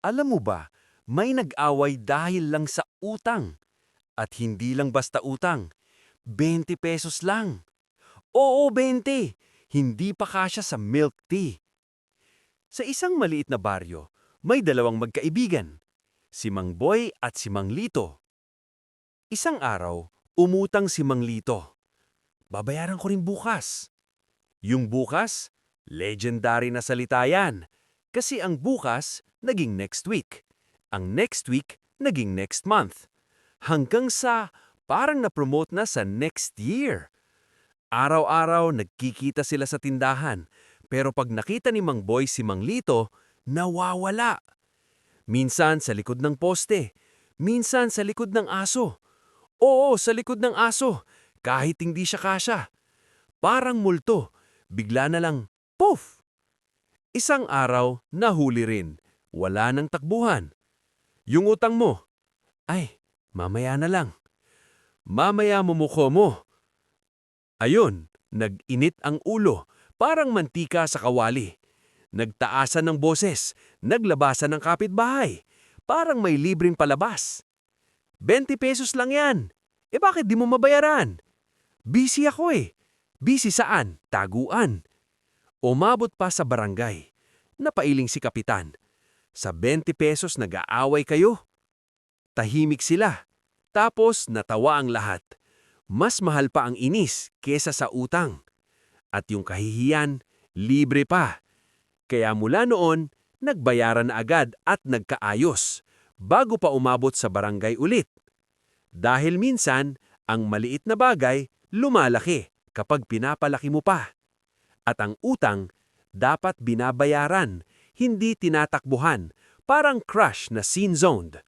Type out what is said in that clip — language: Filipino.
Alam mo ba, may nag-away dahil lang sa utang. At hindi lang basta utang, 20 pesos lang. Oo, 20. Hindi pa kasya sa milk tea. Sa isang maliit na baryo, may dalawang magkaibigan, si Mang Boy at si Mang Lito. Isang araw, umutang si Mang Lito. Babayaran ko rin bukas. Yung bukas, legendary na salita yan. Kasi ang bukas, naging next week. Ang next week, naging next month. Hanggang sa parang na-promote na sa next year. Araw-araw nagkikita sila sa tindahan, pero pag nakita ni Mang Boy si Mang Lito, nawawala. Minsan sa likod ng poste, minsan sa likod ng aso. Oo, sa likod ng aso, kahit hindi siya kasya. Parang multo, bigla na lang, poof! Isang araw, nahuli rin. Wala nang takbuhan. Yung utang mo, ay, mamaya na lang. Mamaya mumukho mo. Ayun, nag-init ang ulo, parang mantika sa kawali. Nagtaasan ng boses, naglabasan ng kapitbahay. Parang may libreng palabas. 20 pesos lang yan. Bakit di mo mabayaran? Busy ako eh. Busy saan? Taguan. Umabot pa sa barangay. Napailing si kapitan. Sa 20 pesos nag-aaway kayo? Tahimik sila. Tapos natawa ang lahat. Mas mahal pa ang inis kesa sa utang. At yung kahihiyan, libre pa. Kaya mula noon, nagbayaran na agad at nagkaayos, bago pa umabot sa barangay ulit. Dahil minsan, ang maliit na bagay lumalaki kapag pinapalaki mo pa. At ang utang, dapat binabayaran, hindi tinatakbuhan, parang crush na scene-zoned.